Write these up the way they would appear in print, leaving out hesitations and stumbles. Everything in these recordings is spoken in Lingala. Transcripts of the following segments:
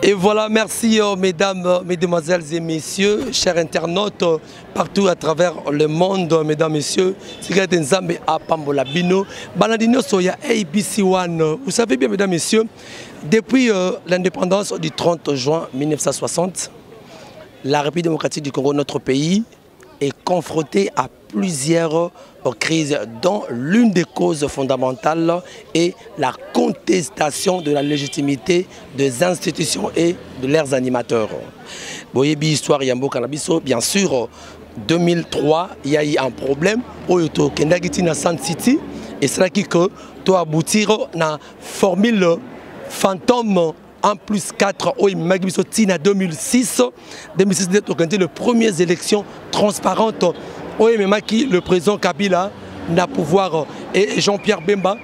Et voilà, merci mesdames, mesdemoiselles et messieurs, chers internautes, partout à travers le monde, mesdames, messieurs. C'est Nzambe à Pambola Bino. Baladino Soya ABC One. Vous savez bien, mesdames, messieurs, depuis l'indépendance du 30 juin 1960, la République démocratique du Congo, notre pays, est confrontée à plusieurs crises dont l'une des causes fondamentales est la contestation de la légitimité des institutions et de leurs animateurs. Boyebi histoire Yambo Canabiso, bien sûr, 2003, il y a eu un problème au Kendagiti na Sun City et c'est là que tu aboutir na formule fantôme 1 plus 4 au Magbiso Tina 2006. 2006 était organisé les premières élections transparentes. Le président Kabila n'a pouvoir et Jean-Pierre Bemba,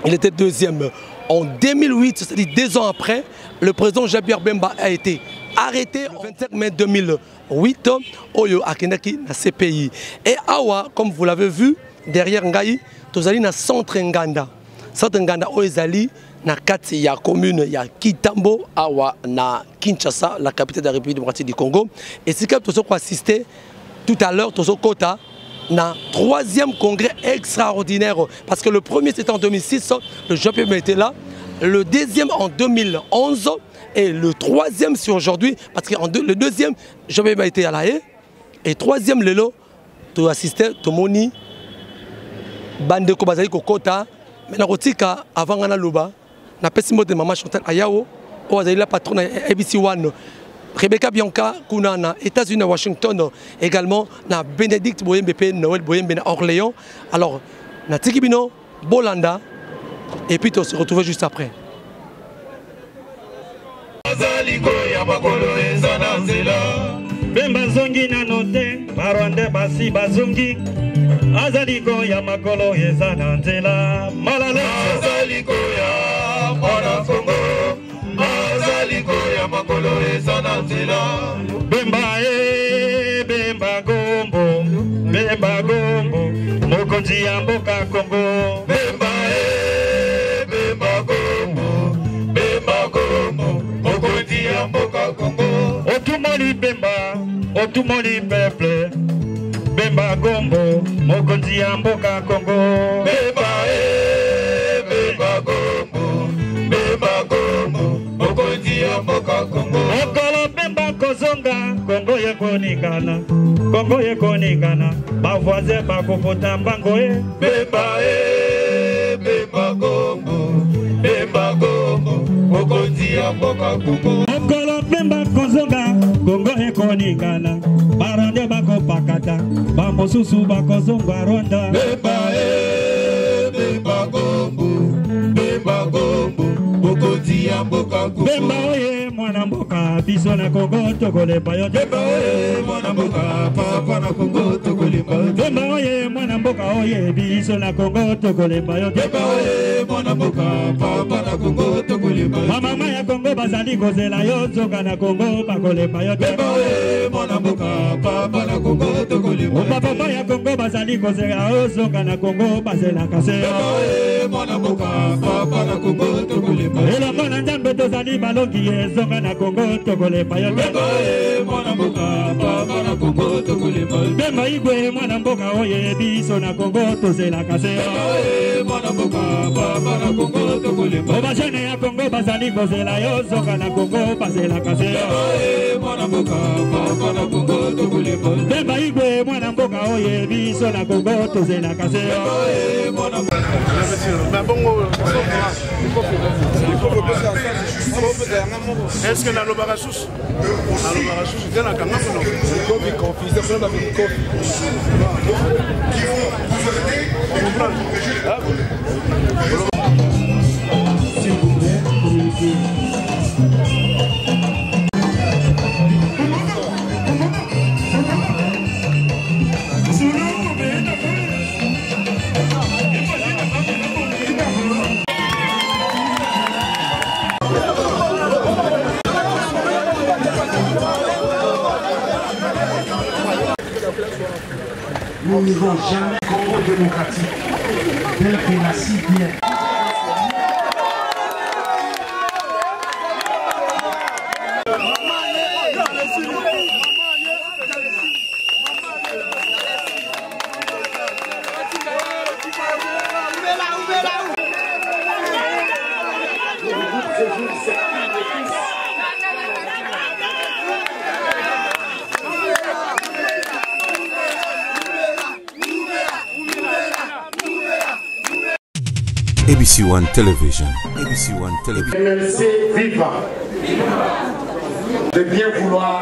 il était deuxième. En 2008, c'est-à-dire 2 ans après, le président Jean-Pierre Bemba a été arrêté le 25 mai 2008 au Akenaki na CPI. Et Awa, comme vous l'avez vu, derrière Ngaï, tozali na centre Nganda. Centre Nganda au Ezali, na kati ya commune ya Kitambo, Awa na Kinshasa, la capitale de la République démocratique du Congo. Et c'est comme tout ça assisté tout à l'heure, Tozo Kota, na 3e congrès extraordinaire. Parce que le premier c'était en 2006, le Jean-Pierre était là. Le deuxième en 2011 et le 3e c'est aujourd'hui. Parce que le deuxième, Jean-Pierre était à la haie. Et 3e, Lelo, tu assistais, tu moni, Bande Kobazali Kokota, mais na Rotika, avant Gana Luba, na Pessimo de Maman Chantal Ayao, ou Azali la patronne ABC One. Rebecca Bianca, Kunana, États-Unis, Washington, également, na Bénédicte Boyembe, Noël Boyembe, Orléans. Alors, na Tikibino, Bolanda, et puis on se retrouve juste après. Bemba zongi na note, barwande basi bazungi. Azaliko ya makolo yezana nzela, malala. Azaliko ya mwana Kongo. Azaliko ya makolo ezana nzela. Bemba gombo, mokonzi ya mboka Kongo. Bemba gombo, mokonzi ya mboka Kongo. Otumoli peuple. Bemba gombo, mokonzi ya mboka Kongo. Bemba gombo, mokonzi ya mboka Kongo. Okolo Bemba kozonga, Kongo ye konikana, ba voisin ba kopota mbango ye. Bemba gombo, mokonzi ya mboka Kongo. Okolo Bemba kozonga, Kongo ye konikana, barande bako pakata, ba mosusu bako zonga ronda. Bemba gombo, mokonzi ya mboka Kongo. Bemba oye mwana mboka, biso na Kongo tokolemba yo. Bemba oye mwana mboka, papa na Kongo tokolemba yo. Bemba oye mwana mboka, oye biso na Kongo tokolemba yo. Bemba oye mwana mboka, papa na Kongo tokolemba yo. Mama ya Kongo bazali kozela yo, zoka na Kongo bakolemba yo. Bemba oye mwana mboka, papa na Kongo tokolemba yo. Papa ya Kongo bazali kozela yo, zoka na Kongo bazela kase. Bemba oye mwana mboka, papa na Kongo tokolemba yo. Eloko na Nzambe tozali balongi ezonga na Kongo tokolemba yo. Bemba oye mwana mboka, papa na Kongo tokolemba yo. Bemba igwe mwana mboka, oye biso na Kongo tozela kase. Bemba oye mwana mboka, papa na Kongo tokolemba yo. Bajene ya Kongo bazali kozela yo, zonga na Kongo bazela kase. Bemba oye mwana mboka, papa na Kongo tokolemba yo. Bemba igwe mwana mboka, oye biso na Kongo tozela kase. Bemba oye mwana mboka. Est-ce que dans le barachouche, il y a un camion nous n'irons jamais Congo démocratique tel qu'il a si bien. jour, c'est une épice. ABC One Television. ABC One Television. MLC vivant. De bien vouloir.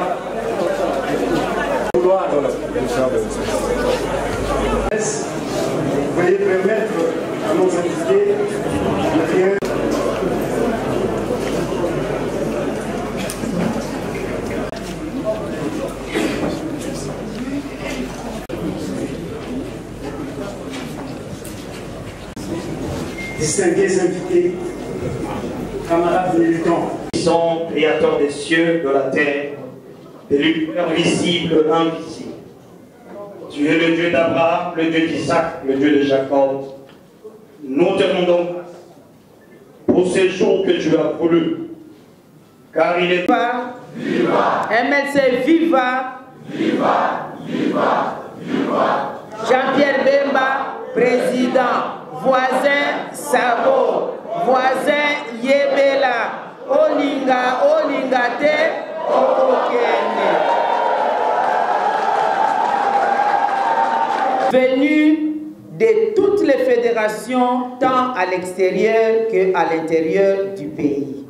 Veuillez permettre à nos invités de bien. Distingués invités, camarades militants, Puissant, créateur des cieux, de la terre, des lumières visibles, invisibles. Tu es le Dieu d'Abraham, le Dieu d'Isaac, le Dieu de Jacob. Nous te rendons pour ces jours que tu as voulu, car il est... Viva! MLC Viva! Viva! Viva! Viva! Jean-Pierre Bemba, président. Voisin Sabo, voisin Yebela, Olinga, Olingate, Okokene. Venu de toutes les fédérations, tant à l'extérieur qu'à l'intérieur du pays.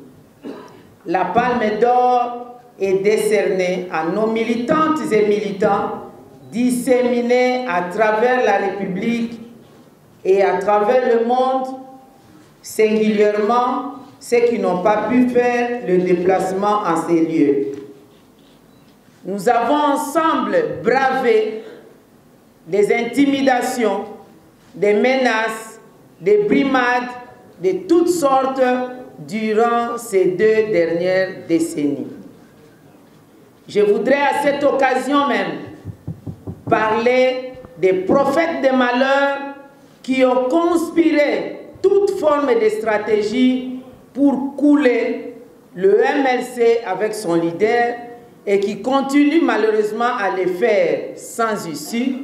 La Palme d'Or est décernée à nos militantes et militants disséminés à travers la République et à travers le monde, singulièrement ceux qui n'ont pas pu faire le déplacement en ces lieux. Nous avons ensemble bravé des intimidations, des menaces, des brimades de toutes sortes durant ces 2 dernières décennies. Je voudrais à cette occasion même parler des prophètes des malheurs qui ont conspiré toute forme de stratégie pour couler le MLC avec son leader et qui continuent malheureusement à le faire sans issue.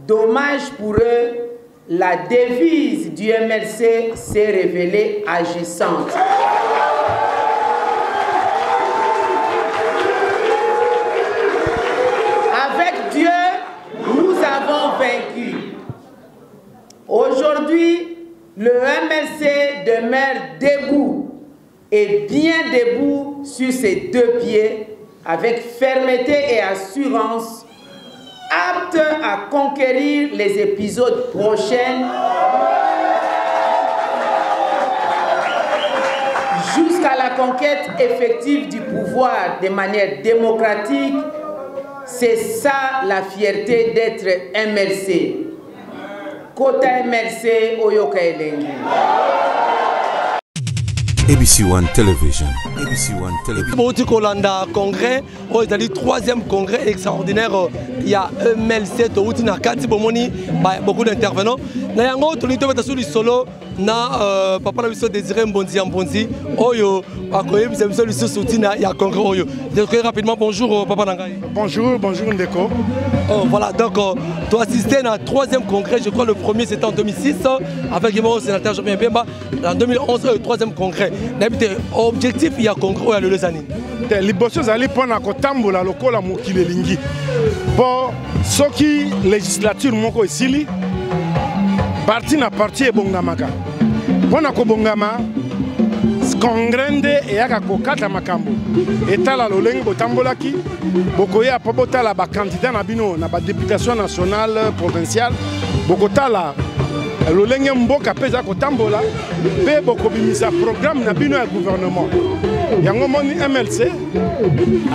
Dommage pour eux, la devise du MLC s'est révélée agissante. Avec Dieu, nous avons vaincu. Aujourd'hui, le MLC demeure debout et bien debout sur ses 2 pieds avec fermeté et assurance, apte à conquérir les épisodes prochains jusqu'à la conquête effective du pouvoir de manière démocratique. C'est ça la fierté d'être MLC. Kota MLC Oyoka Elengi. ABC One Television. ABC One Television. Bouti Kolanda congrès, oh c'est le 3e congrès extraordinaire. Il y a MLC Touti na kati bomoni beaucoup d'intervenants. Na yango tuli to beta suli solo na papa na biso Désiré Mbonzi oyo akoye biso biso soutina ya congrès oyo. Donc rapidement bonjour papa Nangai. Bonjour Ndeko. Oh voilà donc tu as assisté à 3e congrès, je crois le premier c'était en 2006 avec le sénateur Jean-Pierre Bemba, en 2011 le 3e congrès. Objectif il y a congrès il y a le années. Les bosses allaient prendre à Tambola lokola mokile lingi. Bon ce qui législature moko isili parti na parti e bongamaka. Pona ko bongama congrès et yaka ko kata makambo. Etala lolengi botambolaki bokoya pobotala ba candidat na bino na ba députation nationale provinciale bokotala lolengi mboka peza ko tambola pe bokobimisa programme na bino ya gouvernement. Yango moni MLC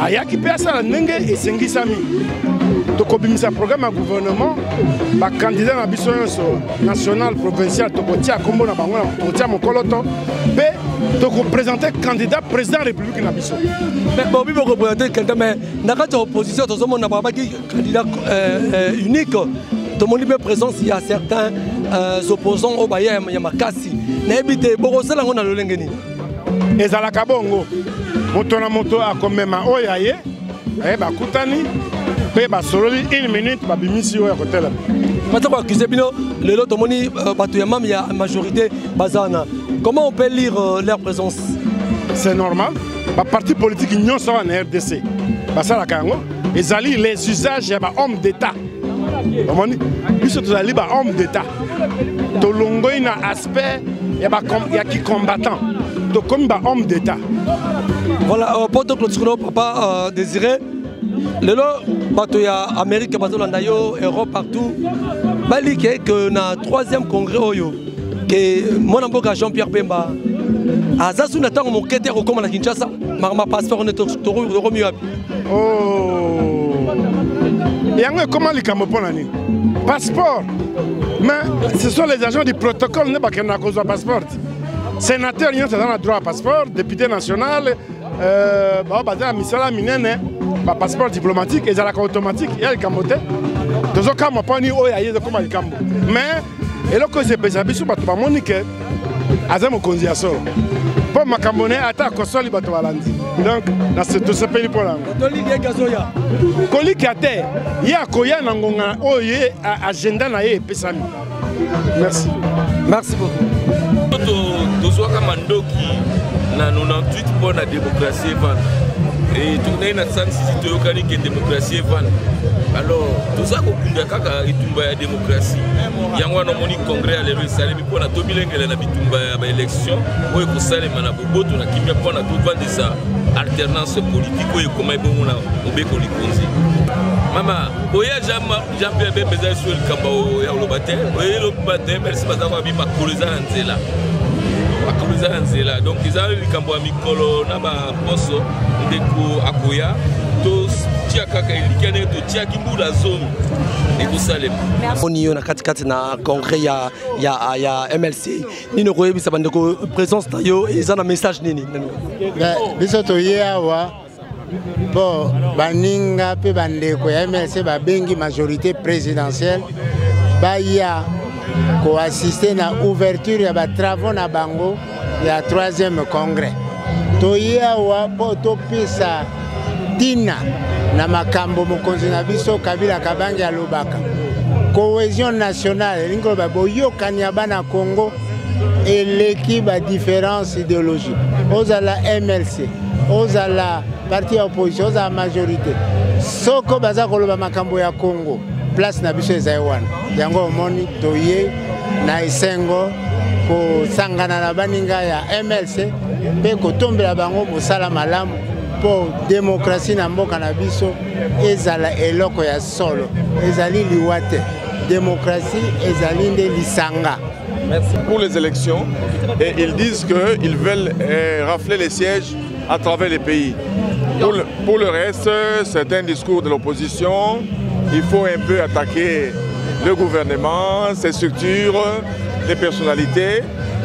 ayaki pesa la ndenge esengisami. Tokobimisa programme à gouvernement, ba candidat na biso national provincial tokotia kombo na bango na tokotia mokoloto pe toko présenter candidat président de la République na biso. Mais bon bi boko présenter candidat mais na kati opposition tozomo na baba ki candidat unique. Tout le monde est présent il y a certains opposants au Bayern ya makasi. Na ebite boko sala ngona lolengeni. Ezalaka bongo. Moto na moto akomema oyaye ba kutani. Sololi 1 minute, babimisi oya kotela. Maintenant, accusé bino, le lot de moni, il y a majorité bazana. Comment on peut lire leur présence? c'est normal. Le parti politique union sont en RDC. Ça la kango. Ils allient les usages des hommes d'État. Ils sont allés les hommes d'État. To longo ina aspect il y a qui combattant. To comme des hommes d'État. Voilà, pendant que notre papa Désiré, le bateau ya Amérique, bateau landayo, Europe partout. Bali que na 3e congrès oyo que mon amboka Jean-Pierre Bemba azasu na tango mokete ko comme na Kinshasa, ma passeport ne to romiyo. Oh. Yango comment les camopona ni? Passeport. Mais ce sont les agents du protocole ne pas qu'on a cause de passeport. Sénateur, il y a un droit à passeport, député national, passeport diplomatique, et la automatique, il y a le camoté. Tous les cas, je ne sais pas si cambo. Mais, et là, quand j'ai pensé, je ne sais pas si je suis un pour ma cambonais, attaque console, il donc, dans ce pays pour l'angle. Koli Kate, il y a Koya Nangonga, agenda na ye pesami. Merci. Merci beaucoup. Tozoaka mandoki na 98 pour la démocratie et tourner na sans si toyokani que démocratie alors tout ça kokunda kaka itumba ya démocratie yango na moni congrès ale resalemi pour na tobilengela na bitumba ya élection oyo kosalema na boboto na kimia pour na tovandisa alternance politique oyo koma ebongo na obeko likonzi mama oya Jean-Pierre Bemba sur le kamba ya lobate oyo lobate merci bazaba bi makoliza nzela donc ils ont eu cambo mikolo na ba poso ndeko akoya to tia kaka ilikane to tia kimbula zone ndeko salem oni na katikati na congrès ya MLC nino koyebisa bandeko présence na yo eza na message nini biso to yewa bon baninga pe bandeko ya MLC babengi majorité présidentielle baya ko assister na ouverture ya ba travaux na bango ya 3e congrès toya wa poto pisa tina na makambo mokonzi na biso Kabila Kabange ya lobaka cohésion nationale lingo ba boyokani ya bana Congo eleki ba différence idéologique ozala MLC ozala parti opposition ozala majorité soko baza koloba makambo ya Congo place na biso ezawana yango omoni toye na esengo ko sangana na baninga ya MLC pe ko tombela bango mosala malamu po démocratie na mboka na biso ezala eloko ya solo ezali liwate démocratie ezali nde lisanga. Merci pour les élections et ils disent qu'ils veulent rafler les sièges à travers les pays. Pour le reste, c'est un discours de l'opposition. Il faut un peu attaquer le gouvernement, ses structures, les personnalités.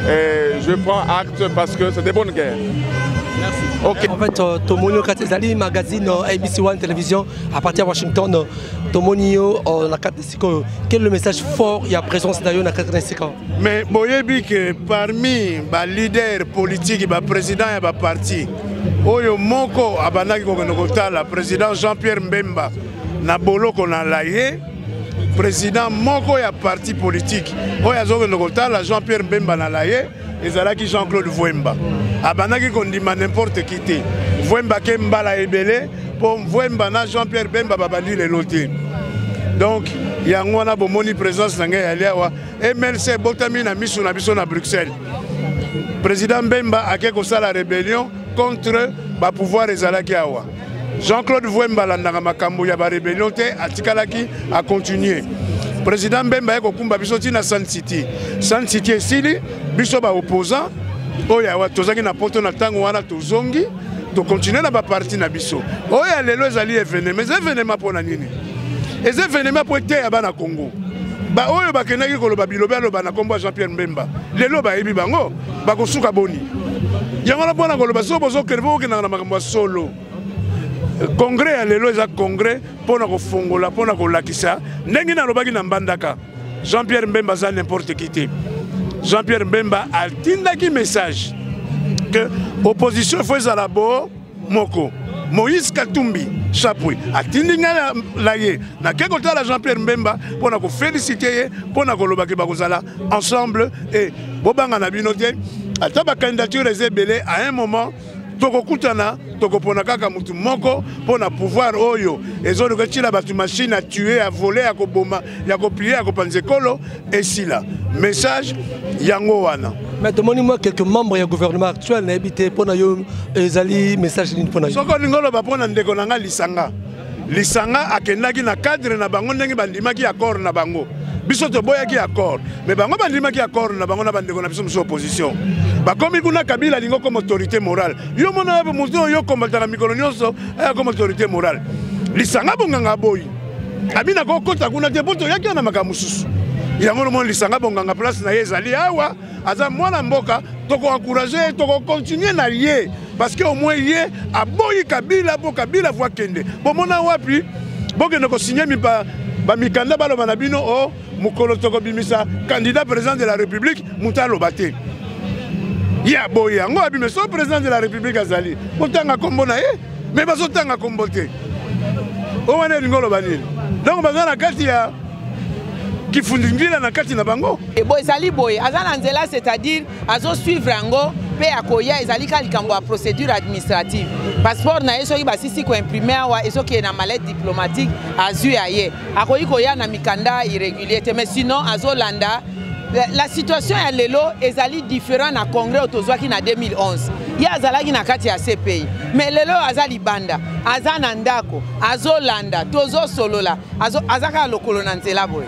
Et je prends acte parce que c'est des bonnes guerres. Merci. Okay. En fait, Tomonio Katezali, magazine ABC One Télévision, à partir de Washington, Tomonio, la carte de Siko. Quel est le message fort et à présence d'ailleurs dans la carte de Siko? Mais boyebi que parmi les leaders politiques, les présidents et les partis, Oyo Moko Abanaki Kokonokota, le président Jean-Pierre Mbemba, Nabolo Konalaye, président Moko et parti politique, Oya Zokonokota, Jean-Pierre Mbemba Nalaye, et Zalaki Jean-Claude Vouemba. Abanaki Kondima n'importe qui. Vouemba Kembala Ebele, pour Vouemba na Jean-Pierre Mbemba Babali le loté. Donc, il y a une bonne présence dans le MLC Botami na mission na Bruxelles. Président Mbemba a quelque chose la rébellion contre le pouvoir des Alakiawa. Jean-Claude Vouemba l'a makambo ya ba rébellion a tikalaki a continuer. Président Mbemba ko kumba bisoti na Sun City. Sun City esili biso ba opposant oya wa tozaki na poto na tango wana tozongi to continuer na ba parti na biso. Oya lelo ezali événement, mais événement pona nini? Les événements pour être à Congo. Ba oyo ba kenaki koloba biloba loba na kombo Jean-Pierre Mbemba. Lelo ba yebi bango ba ko suka boni. Yango na pona koloba so bozo kerbo ke na makambo solo. Congrès ya lelo eza congrès pona ko fongola pona ko lakisa ndenge na lobaki na mbandaka. Jean-Pierre Mbemba za n'importe qui te. Jean-Pierre Mbemba a tindaki message que opposition faut za labo moko. Moïse Katumbi Chapoui a tindinga la ye na kekota la Jean-Pierre Mbemba pour na ko féliciter pour na ko lobaki bakozala ensemble et bobanga na binote ata ba candidature ezebele à un moment tokokutana tokopona kaka mutu moko pona pouvoir oyo ezoluka tila batu machine à tuer à voler à koboma ya koplier à kopanzekolo esila message yango wana. Mais demandez-moi quelques membres du gouvernement actuel n'habité pona yo ezali message ni pona yo. Soko lingolo ba pona ndeko nanga lisanga akendaki na cadre na bango ndenge bandimaki accord na bango. Biso to boyaki accord mais bango bandimaki accord na bango na bandeko na biso muso opposition. Bakomi kuna Kabila lingo comme autorité morale. Yo mona ba muzo yo kombatana mikolo nyonso comme autorité morale. Lisanga bonganga boyi. Abina ko kota kuna te poto yaki na makamususu. Yango mon lisanga bonganga place na yezali awa aza mwana mboka toko encourager toko continuer na lié parce que au moins yé a boyi Kabila bo Kabila voit kende. Bon mona wapi bokende ko signer mi ba mikanda balo banabino o mukolo toko bimisa candidat président de la République mutalo baté. Ya boyi yango abime so président de la République azali. Motanga kombo na ye mais baso tanga kombo te. O wana lingolo banini. Donc bazana kati ya qui fundingila na kati na bango. Et boy ezali boy azana nzela c'est-à-dire azo suivre yango pe akoya ezali ka likambo ya procédure administrative. Passeport na yeso iba sisi ko imprimer awa eso ki na mallette diplomatique azu aye. Akoyi koya na mikanda irrégulier mais sinon azo landa. La situation ya lelo ezali différent na congrès otozwaki na 2011. Ya azalaki na kati ya CPI. Mais lelo azali banda, azana ndako, azolanda, tozo solola, azaka lokolo na nzela boy.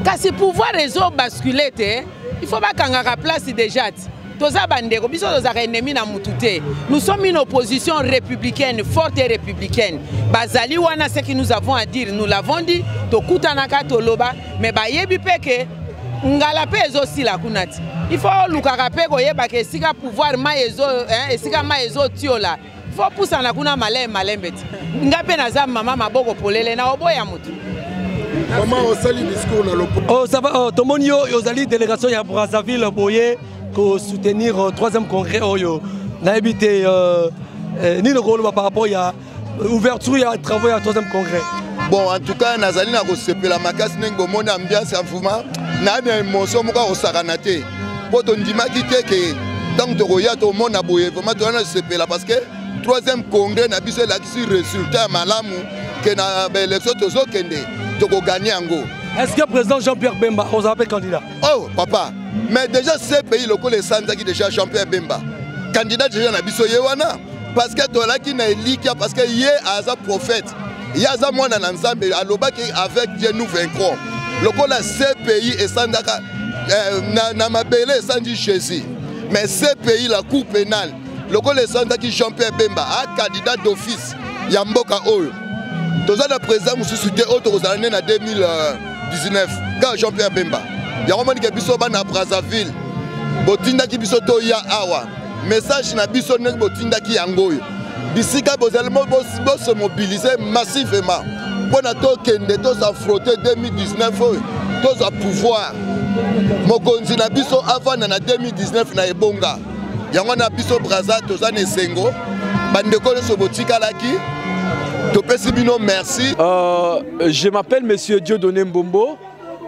Kasi pouvoir réseau basculer te, il faut pas kangaka place déjà. Toza bandeko biso tozaka ennemi na mutute. Nous sommes une opposition républicaine, forte et républicaine. Bazali wana ce que nous avons à dire, nous l'avons dit, tokutanaka toloba, mais bayebi peke ngala pe ezo sila kunati. Il faut lukaka pe koyeba ke sika pouvoir maezo esika maezo tiola. Il faut pousser na kuna malembeti. Ngape na za mama maboko polele na oboya mutu. Comment on sali discours na lopo? Oh ça va tomonio yozali délégation ya Brazzaville boye pour soutenir le 3e congrès oyo na habité ni le rôle par rapport à ouverture à travaux à 3e congrès. Bon en tout cas nazali na ko sepela makasi nengo mona ambiance en mouvement na na émotion moka o saranate poto ndimaki teke donc to roya to mona boye vraiment to na sepela parce que 3e congrès na biso la ki résultat malamu que na élection to zo kende to ko gagner yango. Est-ce que le président Jean-Pierre Bemba vous appelle candidat? Oh papa, mais déjà ce pays local les Sanza qui déjà Jean-Pierre Bemba candidat déjà na biso yewana parce que to la ki na elikia parce que yé aza prophète. Yaza mwana na nzambe alobaki avec Dieu nous vaincrons. Lokola ce pays et Sandaka na mabele sandi Jésus. Mais ce pays la cour pénale lokola Sandaki Jean-Pierre Bemba a candidat d'office ya mboka oyo. Toza na président mususu te auto kozalane na 2019 quand Jean-Pierre Bemba. Ya romani ke biso bana Brazzaville. Botinda ki biso to ya awa. Message na biso nek botinda ki yangoyo. Bisika bozalemo se mobiliser massivement pour nous kende tous affronter 2019 tous à pouvoir mokonzi na biso avant na 2019 na ebonga yango na biso Brazza toza na esengo bandeko so botika laki to pesi bino merci. Je m'appelle monsieur Dieudonné Mbombo.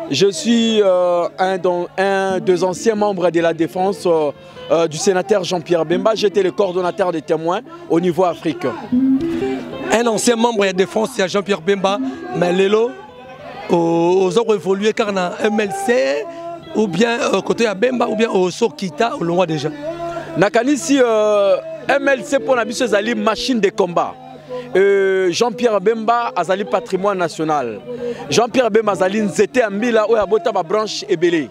Je suis un des anciens membres de la défense du sénateur Jean-Pierre Bemba. J'étais le coordonnateur des témoins au niveau Afrique. Un ancien membre de la défense, c'est Jean-Pierre Bemba, mais Lelo, aux autres évolué car on a MLC, ou bien côté à Bemba, ou bien au Sokita, au loin déjà. Nakanisi MLC pour la machine de combat. Jean-Pierre Bemba azali patrimoine national. Jean-Pierre Bemba azali nzete ambila oyo abota ba branche ebele.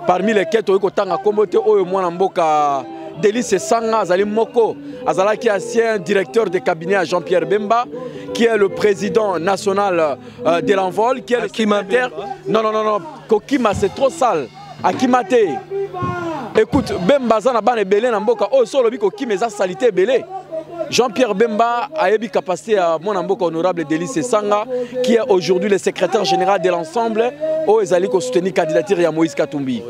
Parmi lesquels to kotanga kombote oyo mwana mboka Délice Sanga azali moko azalaki ancien directeur de cabinet à Jean-Pierre Bemba qui est le président national de l'envol qui est le secrétaire. Non, Kokima c'est trop sale. Akimate. Écoute, Bemba zana ban ebele na mboka oyo solo biko Kokima eza salité ebele. Jean-Pierre Bemba a eu capacité à mon amboka honorable Délice Sanga, qui est aujourd'hui le secrétaire général de l'ensemble au Ezali qui soutenu la candidature de Moïse Katumbi.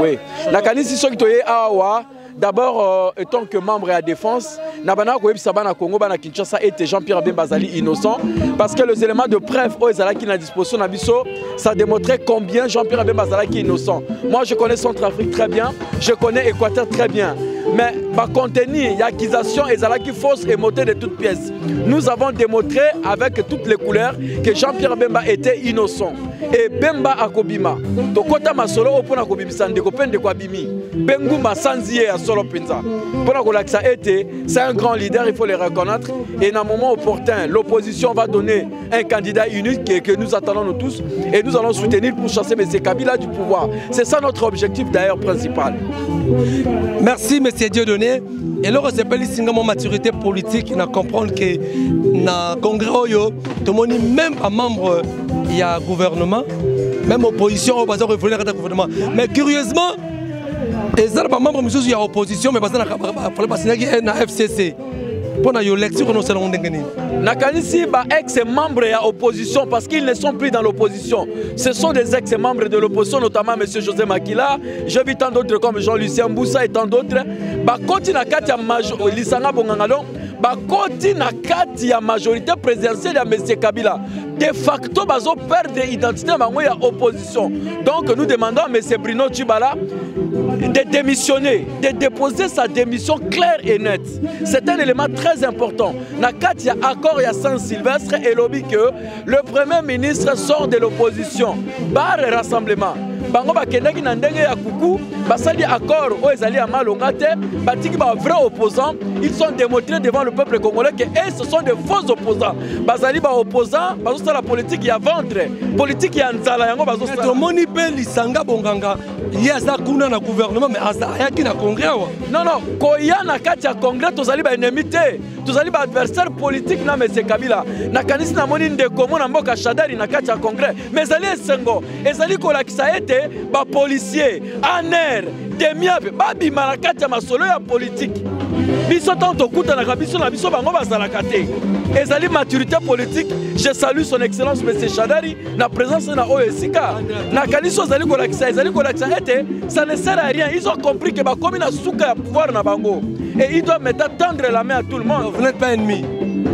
Oui. La candidature qui est awa d'abord, étant que membre à la défense, Nabana Sabana Congo, Bana Kinshasa était Jean-Pierre Bemba Azali innocent. Parce que les éléments de preuve qui sont à la disposition d'Abisso, ça démontrait combien Jean-Pierre Bemba Azali est innocent. Moi, je connais Centrafrique très bien, je connais Équateur très bien. Mais par contenu, il y a accusation et qui fausse et montée de toutes pièces. Nous avons démontré avec toutes les couleurs que Jean-Pierre Bemba était innocent. Et Bemba Akobima. Donc quand ma solo au point Akobima de copain de Kwabimi. Benguma Sanzie à solo Pinza. Pour que ça été, c'est un grand leader, il faut le reconnaître. Et dans un moment opportun, l'opposition va donner un candidat unique que nous attendons nous tous. Et nous allons soutenir pour chasser M. Kabila du pouvoir. C'est ça notre objectif d'ailleurs principal. Merci M. Dieudonné. Et là, c'est pas une maturité politique, on comprendre que dans le Congrès, tout le monde, même pas membre, il y a un gouvernement, même opposition, on va réfléchir à un gouvernement. Mais curieusement, il y a pas membre, il y a opposition, mais il y a un FCC. Pour l'élection, nous sommes Nakanisi, ex-membres de l'opposition, parce qu'ils ne sont plus dans l'opposition. Ce sont des ex-membres de l'opposition, notamment M. José Makila. J'ai vu tant d'autres comme Jean-Lucien Mboussa et tant d'autres. Quand il y a la majorité présidentielle de M. Kabila, de facto, ils ont perdu l'identité de l'opposition. Donc nous demandons à M. Bruno Tshibala de démissionner, de déposer sa démission claire et nette. C'est un élément très important. Il y a accord à Saint-Sylvestre et lobby que le Premier ministre sort de l'opposition par rassemblement. Bango bakendaki na ndenge ya kuku basali accord o ezali ya malonga te batiki ba vrais opposants, ils sont démontrés devant le peuple congolais que ce sont des faux opposants. Bazali ba opposants bazo la politique ya vendre, politique ya nzala yango bazo sala. Tomoni pe lisanga bonganga yasa kuna na gouvernement mais asa yaki na congrès wa. Non koya na kati ya congrès tozali ba ennemi te, tozali ba adversaire politique na M. Kabila. Na kanisi na moni ndeko mona mboka Shadari na kati ya congrès mais ezali esengo ezali kolakisa ete ba policier aner demiabe babi marakati ya masolo ya politique biso tanto kuta na biso na biso bango bazalaka te ezali maturité politique. Je salue son excellence M. Shadari na présence na OSika na kaniso ezali kolakisa ete ça ne sert à rien. Ils ont compris que ba komi na suka ya pouvoir na bango et ils doivent maintenant tendre la main à tout le monde. Vous n'êtes pas ennemis.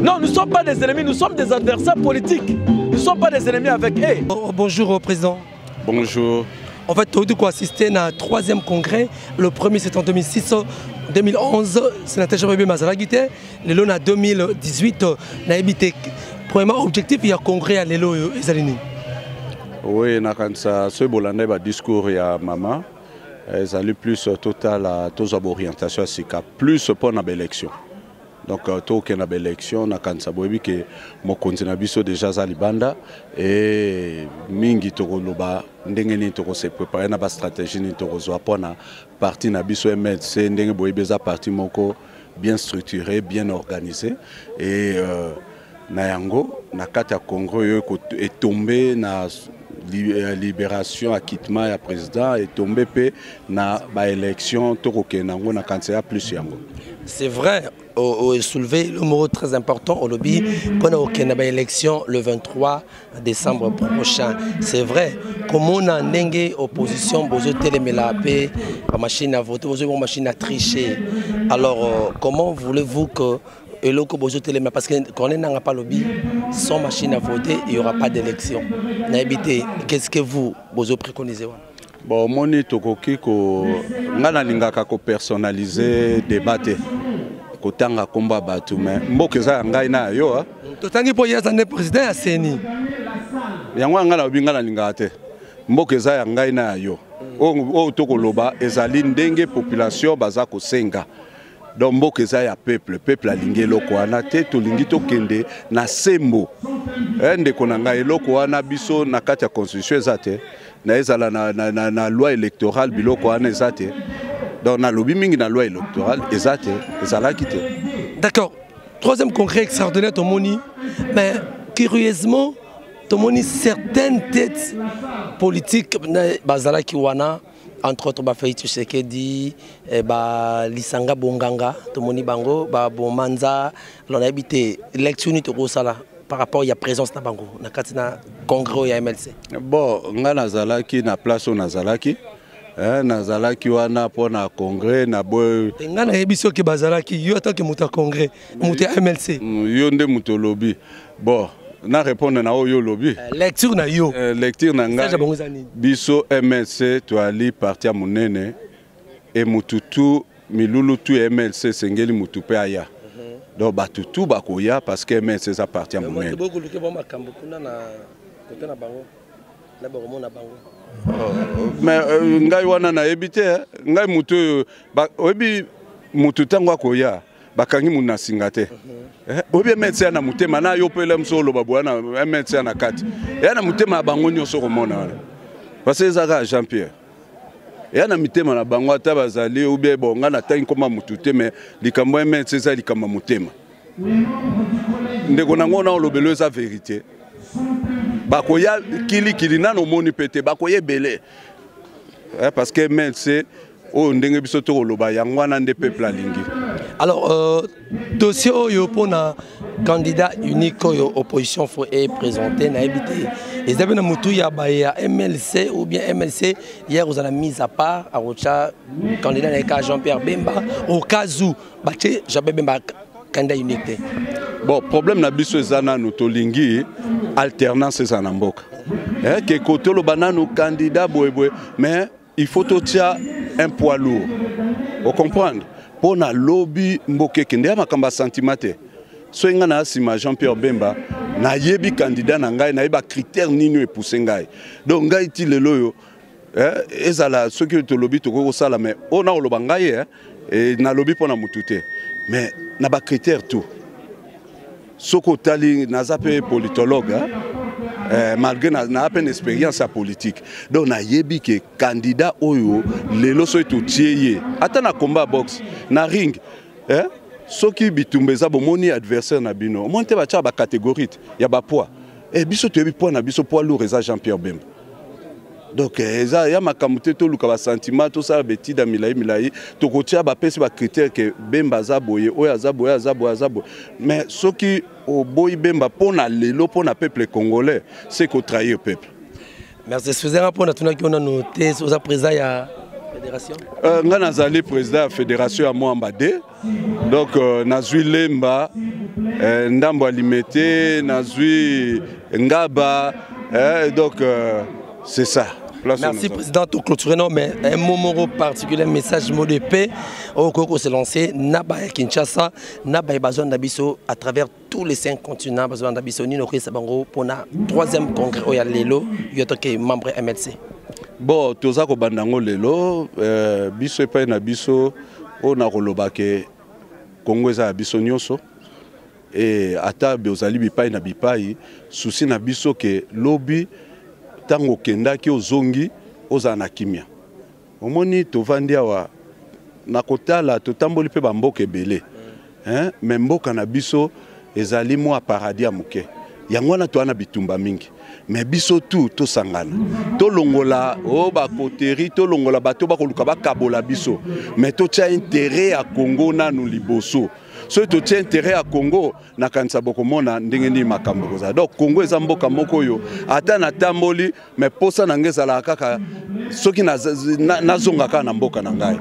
Non, nous ne sommes pas des ennemis, nous sommes des adversaires politiques. Nous ne sommes pas des ennemis avec eux. Bonjour au président. Bonjour. En fait, tu as assisté à un 3e congrès. Le premier, c'était en 2006. 2011, sénateur Jean-Bébé Mazalagité. Le en 2018, le premier objectif, il y a un congrès à l'élo et Zalini. Oui, ce Bolandais a discours à maman. Ils allaient plus total à tous les orientations, plus pour l'élection. Donc, tout qui est dans l'élection, na kansa boebi que mon continent biso déjà zalibanda et mingi toko loba ndenge ni toko se préparer na ba stratégie ni toko zo apona parti na biso MLC ndenge boebi za parti moko bien structuré, bien organisé et na yango na kata Congo yo est tombé na libération acquittement ya président et tombé pe na ba élection toko kenango na kansa plus yango. C'est vrai, soulever le mot très important au lobby pendant une élection le 23 décembre prochain. C'est vrai, comme on a une opposition, vous avez la machine à voter, vous avez une machine à tricher. Alors, comment voulez-vous que parce que quand on n'a pas lobby, sans machine à voter, il n'y aura pas d'élection. Qu'est-ce que vous préconisez? Bon, moni tokoki ko ngana lingaka ko personnaliser débat ko tanga komba batu mais mbokeza ngai na yo totangi po yasa ne président aseni yango ngana obingana lingaka te mbokeza ngai na yo o tokoloba ezali ndenge population baza ko senga. Donc mbokeza ya peuple alingi eloko wana te tolingi tokende na sembo ndeko na ngai eloko wana biso na kati ya constitution ezate na ezala na loi électorale biloko wana ezate donc na lobby mingi na loi électorale ezate ezala kité. D'accord. 3e congrès extraordinaire Tomoni, mais curieusement Tomoni certaines têtes politiques bazala kiwana entre autres Faït Tshisekedi Lisanga Bonganga Tomoni Bango Bomanza l'on a habité l'élection to sala par rapport à la présence de Bango na katina congrès ya MLC. Bon nga nazalaki na place on nazalaki nazalaki wana mpona congrès na boy nga nayebi soki bazalaki yo ataki moto ya congrès moto ya MLC yo nde moto lobi bon na répondre na oyo lobi lecture na yo lecture na nga biso MLC toali parti ya monene e mututu milulu tu MLC sengeli mutu pe aya donc batutu bakoya parce que MLC eza parti ya monene mais ngai wana nayebi te ngai mutu oyebi mutu ntango akoya bakangi mundu na singa te oyebi MLC na mutema na yo pele msolo babwana MLC na kati ya na mutema bango nyonso komona wana parce que ezaka Jean-Pierre ya na mitema na bango ata bazali obi bonga na tangi koma mutu te mais likambo MLC eza likambo mutema ndeko nango na olobelo eza vérité bakoya kili nano moni pete bakoye belé parce que MLC o ndenge biso to koloba yango wana nde peuple alingi. Alors dossier oyo pona candidat unique oyo opposition faut est présenté na habité et ça na mutu ya ba ya MLC ou bien MLC hier vous avez mis à part à Rocha candidat na Jean-Pierre Bemba au cas où bache Jean-Pierre Bemba candidat unique. Bon problème na biso ezana no tolingi alternance ezana mboka que côté le banano candidat boyeboy mais il faut totia un poids lourd. Vous comprenez? Pour na lobby mboke kende ya makamba sentimate. So nga na asima Jean-Pierre Bemba na yebi candidat na ngai na yeba critère nini e pousser ngai. Donc ngai ti lelo yo ezala ceux qui to lobby to ko sala mais on a oloba ngai et na lobby pona mutute. Mais na ba critère tout. Soko tali na zape politologue malgré na à peine expérience à politique donc na yebi que candidat oyo lelo so to tieye ata na combat box na ring soki bitumbeza bomoni adversaire na bino monte ba cha ba catégorie ya ba poids et biso to yebi poids na biso poids lourd eza Jean-Pierre Bemba donc eza ya makamute to luka ba sentiment to ça beti da milai to kotia ba pesi ba critère que Bemba za boye oyo azaboye mais soki au boy Bemba pona lelo pona peuple congolais c'est qu'on trahit le peuple. Merci Suzanne pour notre qui on a noté aux président ya fédération. Nga nazali président ya fédération à Moambade. Donc nazui Lemba ndambo alimete nazui Ngaba donc c'est ça. Merci président tout clôturer non mais un moment particulier message mot de paix au Congo s'est lancé naba Kinshasa naba besoin d'abisso à travers tous les 5 continents besoin d'abisso ni no Sabango pour na 3e congrès au ya lelo yoto ke membre MLC. Bon toza ko bandango lelo biso epai na biso on a koloba ke Congo za biso nyonso et ata bezali bipai na bipai souci na biso ke lobby tango kenda ki ozongi ozana kimia omoni tovandi awa nakotala totamboli pe bamboka ebele mais mboka na biso ezali mwa paradis amuke yango wana toana bitumba mingi mais biso tout tosangana tolongola o bakoteri tolongola bato bakoluka bakabola biso mais totia intérêt à Congo nanu liboso so to tient intérêt à Congo na kanisa bokomona ndenge ni makambo koza donc Congo eza mboka moko yo ata na tamboli mais posa na ngezala kaka soki na zonga ka na mboka na ngai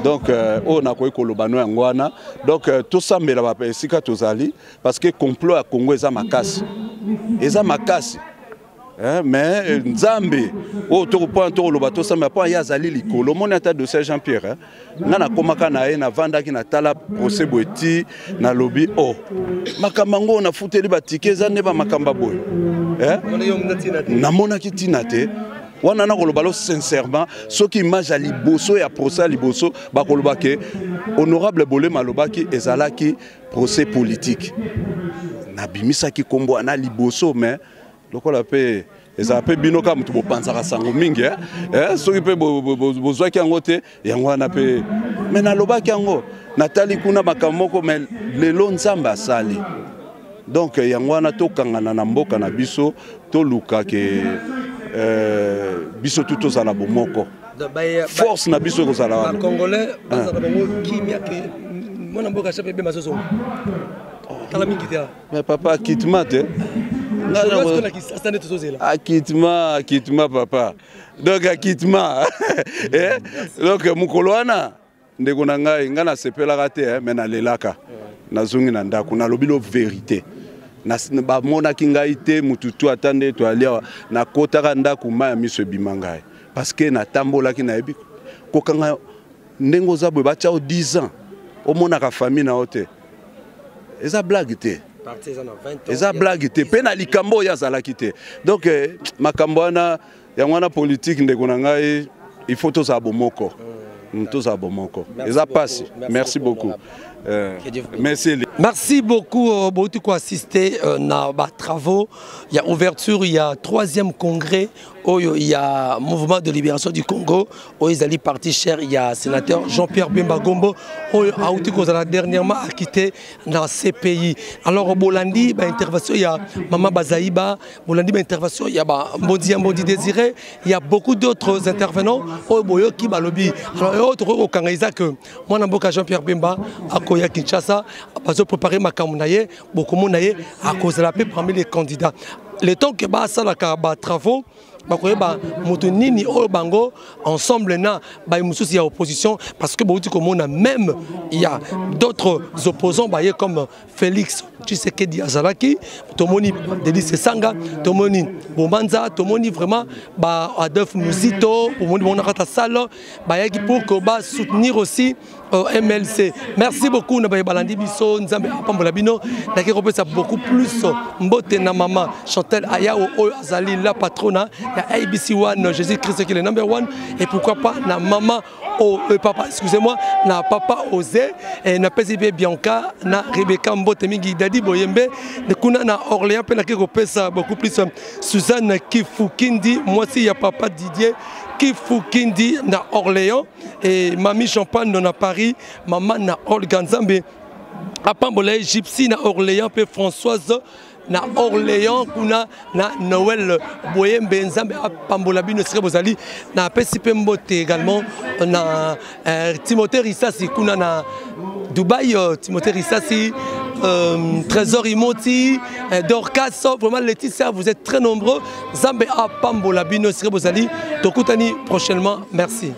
donc o na koyi kolobano yango wana donc to sambela ba esika tozali parce que complot à Congo eza makasi mais Nzambe o to point to lobato samba pa ya zali likolo moni ata de Jean-Pierre ngana komaka na ye na vandaki na tala procès boeti na lobby makamango na futeli batike za ne ba makamba boy na mona kitina te wana na kolobalo sincèrement ce qui image à liboso ya procès liboso ba koloba ke honorable Bolema lobaki ezalaki procès politique na bimisa ki kombo na liboso mais lokola pe eza pe binoka mutu bopanzaka sango mingi soki pe bozwaki yango te yango wana pe mais nalobaki yango natali kuna makamoko mais lelo Nzambe asali donc yango wana tokangana na mboka na biso toluka ke biso tout ozala bomoko force na biso kozala wana congolais bazaka bango kimia ke mona mboka chape be masoso kala mingi te mais papa kitmate Akitima papa. Donc akitima. Donc mukoloana ndeko na ngai nga na sepelaka te mais na lelaka. Nazungi na ndako na lobilo vérité. Na ba mona kingai te mututu atande to alia na kotaka ndako ma ya miso bimangai. Parce que na tambola ki na ebi kokanga ndengo za bwe bacha 10 ans. Au mona ka famille na hote. Eza blague te. Eza blague te. Pena likambo ya zalaki te. Donc makambo wana ya mwana politique ndeko na ngai il faut to za bomoko. Tous à Bomoko. Merci beaucoup. Merci beaucoup pour assister à nos travaux. Il y a ouverture, il y a 3e congrès, il y a mouvement de libération du Congo, ils allaient partir cher, il y a sénateur Jean-Pierre Bemba Gombo, qui a dernièrement quitté dans ces pays. Alors Bolandi, intervention, il y a Maman Bazaïba, Bolandi, intervention, il y a Mbodi Désiré, il y a beaucoup d'autres intervenants qui lobby. Alors autre au Kangaïza que moi Namboka Jean-Pierre Bemba à Koya Kinshasa a préparé ma campagne, beaucoup de monde à cause de la paix parmi les candidats. Le temps que ça la travaux Motonini au Bango ensemble na il y a opposition parce que même il y a d'autres opposants comme Félix Tshisekedi Azalaki, Tomoni Delis Sanga, Tomoni Bomanza, Tomoni vraiment Adolphe Muzito, Tomoni Monarata Salo, pour que soutenir aussi MLC. Merci beaucoup na Balandi Biso Nzambe Apambola Bino, ça beaucoup plus Mbote na maman Chantal Aya ou Azali la patrona. Il y a ABC One, Jésus-Christ qui est le #1 et pourquoi pas na maman papa, excusez-moi, na papa Osé et na PCB Bianca, na Rebecca Mbote Mingi Dadi Boyembe, na Orléans pe na ki kopesa beaucoup plus Suzanne Kifukindi, moi aussi il y a papa Didier Kifukindi na Orléans et mamie Champagne na Paris, maman na Olga Nzambe Apambola Gypsy na Orléans pe Françoise na Orléans kuna na Noël Boyembe Nzambe Apambola Bino Sire Bozali na PCP Mbote également na Timothée Rissasi kuna na Dubaï Timothée Rissasi Trésor Imoti Dorcas vraiment Laetitia vous êtes très nombreux Nzambe Apambola Bino Sire Bozali tokutani prochainement merci.